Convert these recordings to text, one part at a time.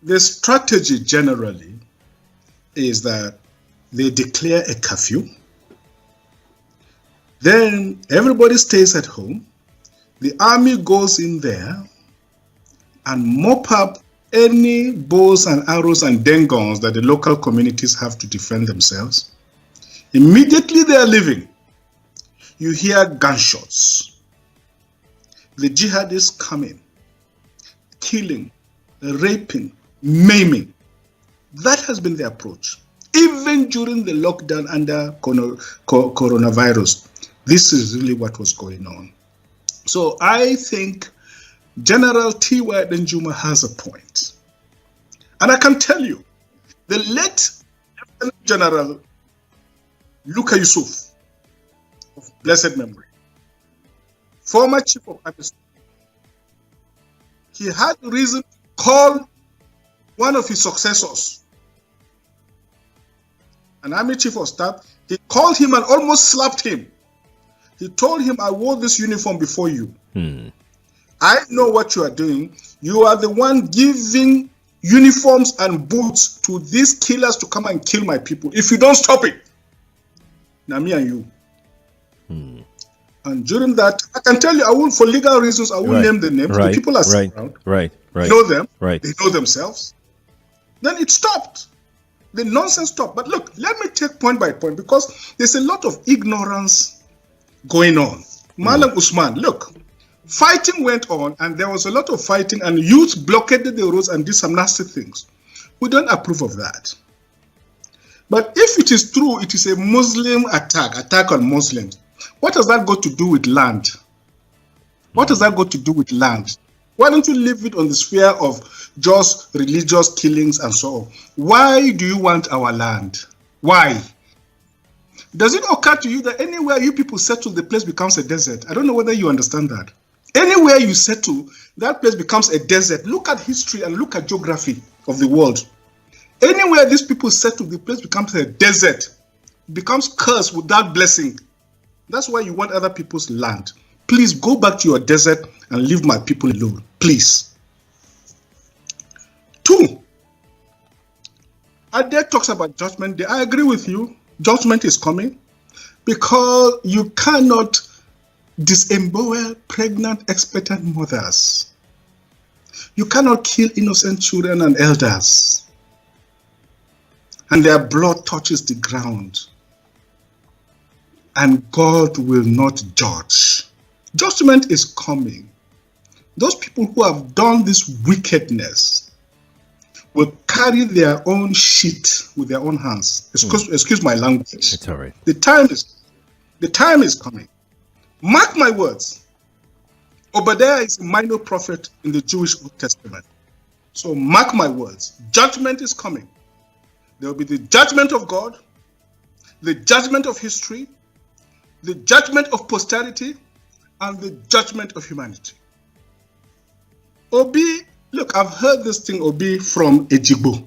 The strategy generally is that they declare a curfew. Then everybody stays at home. The army goes in there and mop up any bows and arrows and dengons that the local communities have to defend themselves. Immediately they are leaving, you hear gunshots. The jihadists coming, killing, raping, maiming. That has been the approach. Even during the lockdown under coronavirus, this is really what was going on. So I think General T.Y. Danjuma has a point. And I can tell you, the late General Luka Yusuf, of blessed memory, former chief of army staff, he had reason to call one of his successors, an army chief of staff. He called him and almost slapped him. He told him, I wore this uniform before you. I know what you are doing. You are the one giving uniforms and boots to these killers to come and kill my people. If you don't stop it, now me and you. And during that, I can tell you, I will, for legal reasons, I will name the names. The people are sitting around. They know them. They know themselves. Then it stopped. The nonsense stopped. But look, let me take point by point, because there's a lot of ignorance going on. Malam Usman, look, fighting went on, and there was a lot of fighting, and youth blockaded the roads and did some nasty things. We don't approve of that. But if it is true, it is a Muslim attack on Muslims. What does that got to do with land? What does that got to do with land? Why don't you leave it on the sphere of just religious killings and so on? Why do you want our land? Why? Does it occur to you that anywhere you people settle, the place becomes a desert? I don't know whether you understand that. Anywhere you settle, that place becomes a desert. Look at history and look at geography of the world. Anywhere these people settle, the place becomes a desert. It becomes cursed without blessing. That's why you want other people's land. Please go back to your desert and leave my people alone. Please. 2. Ade talks about judgment day. I agree with you. Judgment is coming, because you cannot disembowel pregnant, expectant mothers. You cannot kill innocent children and elders, and their blood touches the ground, and God will not judge. Judgment is coming. Those people who have done this wickedness will carry their own shit with their own hands. Excuse my language. It's all right. The time is coming. Mark my words. Obadiah is a minor prophet in the Jewish Old Testament. So mark my words. Judgment is coming. There will be the judgment of God, the judgment of history, the judgment of posterity, and the judgment of humanity. Obi, look, I've heard this thing, Obi, from Ejigbo.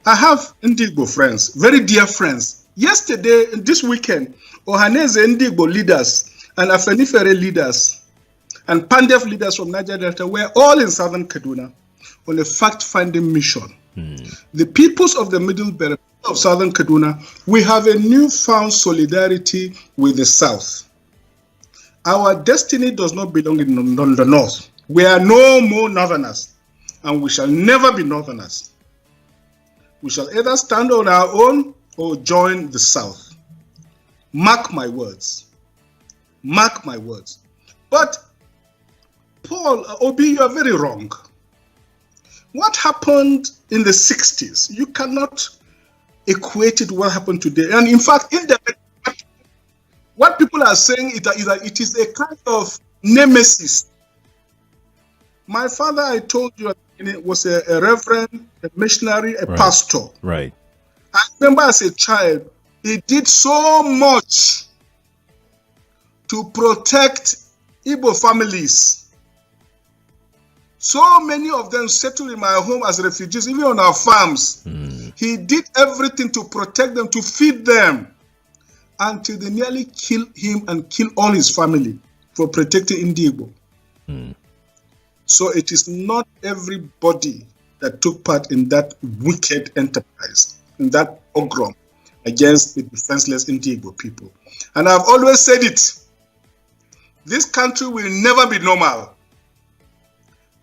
I have Ndigbo friends, very dear friends. Yesterday, this weekend, Ohaneze Ndigbo leaders and Afenifere leaders and Pandef leaders from Niger Delta were all in southern Kaduna on a fact-finding mission. The peoples of the Middle Belt of southern Kaduna, we have a newfound solidarity with the South. Our destiny does not belong in the North. We are no more Northerners, and we shall never be Northerners. We shall either stand on our own or join the South. Mark my words. Mark my words. But, Paul, Obi, you are very wrong. What happened in the 60s, you cannot equate it to what happened today. And in fact, what people are saying is that it is a kind of nemesis. My father, I told you, was a reverend, a missionary, a pastor. Right. I remember as a child, he did so much to protect Igbo families. So many of them settled in my home as refugees, even on our farms. He did everything to protect them, to feed them, until they nearly killed him and killed all his family for protecting Igbo. So it is not everybody that took part in that wicked enterprise, in that pogrom against the defenseless Ndigbo people. And I've always said it, this country will never be normal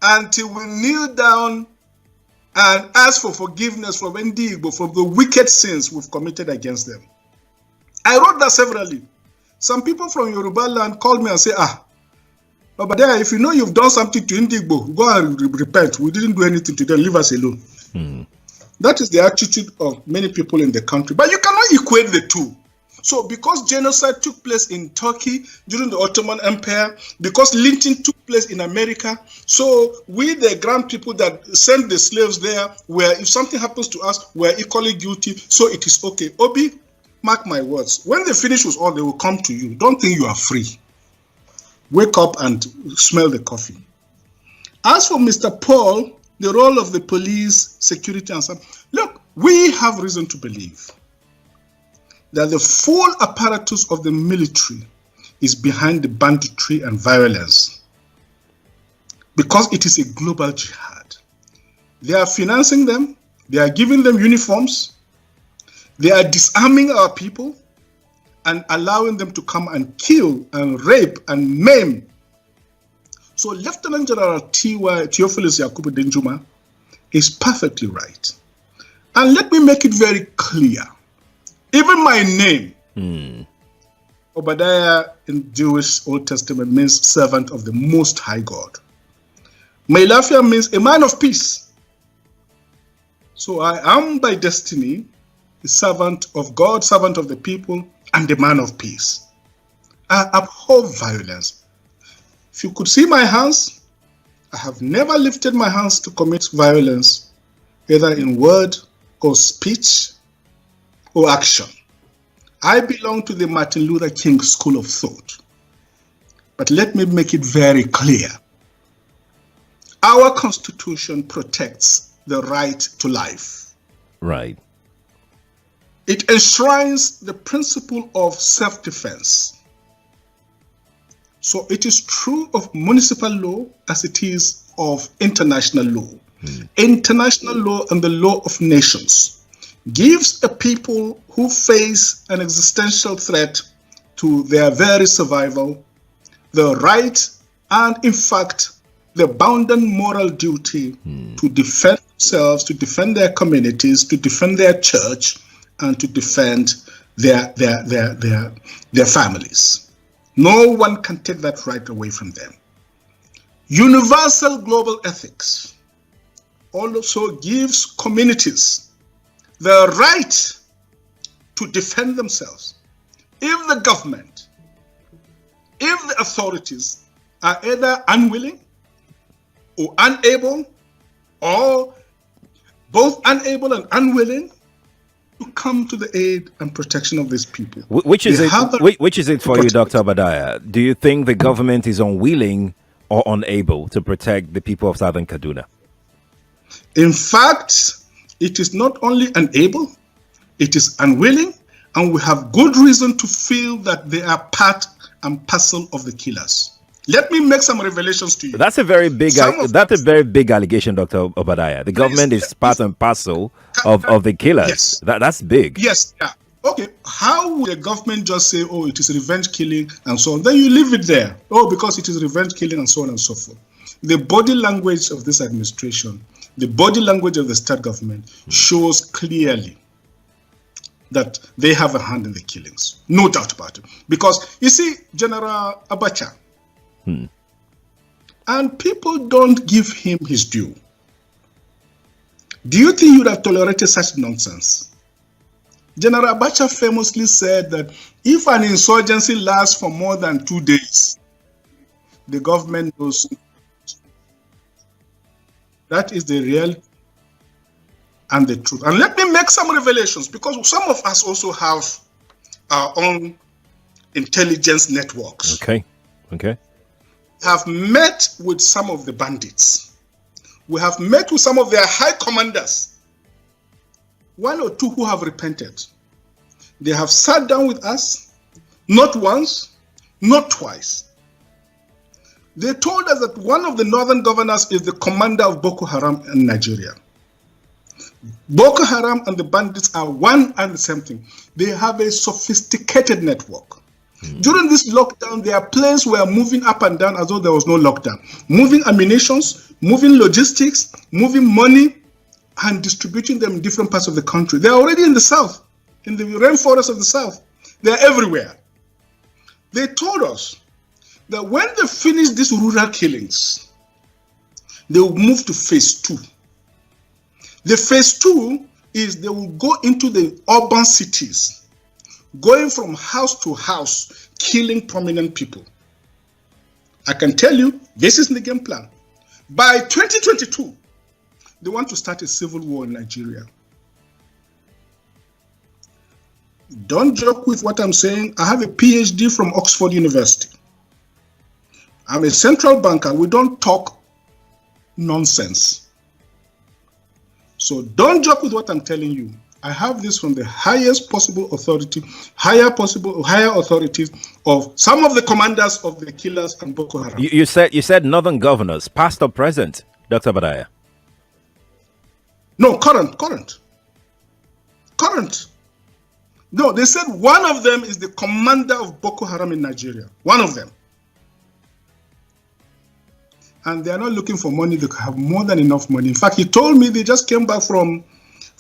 until we kneel down and ask for forgiveness from Ndigbo for the wicked sins we've committed against them. I wrote that severally. Some people from Yoruba land called me and say, Obadiah, if you know you've done something to Ndigbo, go and repent. We didn't do anything to them. Leave us alone. That is the attitude of many people in the country. But you cannot equate the two. So because genocide took place in Turkey during the Ottoman Empire, because lynching took place in America, so we, the grand people that sent the slaves there, where if something happens to us, we're equally guilty, so it is okay. Obi, mark my words, when they finish with all, they will come to you. Don't think you are free. Wake up and smell the coffee. As for Mr. Paul, the role of the police, security, and so on, look, we have reason to believe that the full apparatus of the military is behind the banditry and violence because it is a global jihad. They are financing them, they are giving them uniforms, they are disarming our people and allowing them to come and kill and rape and maim. So Lieutenant General Theophilus Yakubu Denjuma is perfectly right. And let me make it very clear. Even my name, Obadiah in Jewish Old Testament means servant of the Most High God. Melafia means a man of peace. So I am by destiny a servant of God, servant of the people, and a man of peace. I abhor violence. If you could see my hands, I have never lifted my hands to commit violence, either in word or speech or action. I belong to the Martin Luther King school of thought. But let me make it very clear. Our Constitution protects the right to life. Right. It enshrines the principle of self-defense. So it is true of municipal law as it is of international law. International law and the law of nations gives a people who face an existential threat to their very survival the right and, in fact, the bounden moral duty to defend themselves, to defend their communities, to defend their church, and to defend their families. No one can take that right away from them. Universal global ethics also gives communities the right to defend themselves if the government, if the authorities are either unwilling or unable, or both unable and unwilling to come to the aid and protection of these people. Which is it for you, Dr. Obadiah? Do you think the government is unwilling or unable to protect the people of Southern Kaduna? In fact, it is not only unable, it is unwilling, and we have good reason to feel that they are part and parcel of the killers. Let me make some revelations to you. That's a very big allegation, Dr. Obadiah. The government is part and parcel of the killers. Yes. That's big. Yes. Yeah. Okay. How would the government just say, oh, it is revenge killing and so on? Then you leave it there. Oh, because it is revenge killing and so on and so forth. The body language of this administration, the body language of the state government shows clearly that they have a hand in the killings. No doubt about it. Because, you see, General Abacha, and people don't give him his due. Do you think you would have tolerated such nonsense? General Abacha famously said that if an insurgency lasts for more than 2 days, the government knows. That is the real and the truth. And let me make some revelations, because some of us also have our own intelligence networks. Okay. Have met with some of the bandits. We have met with some of their high commanders. 1 or 2 who have repented. They have sat down with us, not once, not twice. They told us that one of the northern governors is the commander of Boko Haram in Nigeria. Boko Haram and the bandits are one and the same thing. They have a sophisticated network. During this lockdown, their planes were moving up and down as though there was no lockdown. Moving ammunitions, moving logistics, moving money, and distributing them in different parts of the country. They're already in the south, in the rainforest of the south. They're everywhere. They told us that when they finish these rural killings, they will move to phase 2. The phase 2 is they will go into the urban cities, going from house to house, killing prominent people. I can tell you, this is the game plan. By 2022, they want to start a civil war in Nigeria. Don't joke with what I'm saying. I have a PhD from Oxford University. I'm a central banker. We don't talk nonsense. So don't joke with what I'm telling you. I have this from the highest possible authority, higher authorities of some of the commanders of the killers and Boko Haram. You said northern governors, past or present, Dr. Obadiah? No, current. No, they said one of them is the commander of Boko Haram in Nigeria. One of them. And they are not looking for money. They have more than enough money. In fact, he told me they just came back from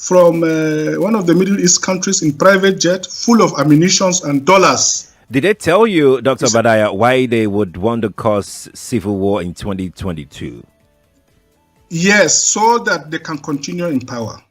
one of the Middle East countries in private jet, full of ammunitions and dollars. Did they tell you, Dr. Obadiah, why they would want to cause civil war in 2022? Yes, so that they can continue in power.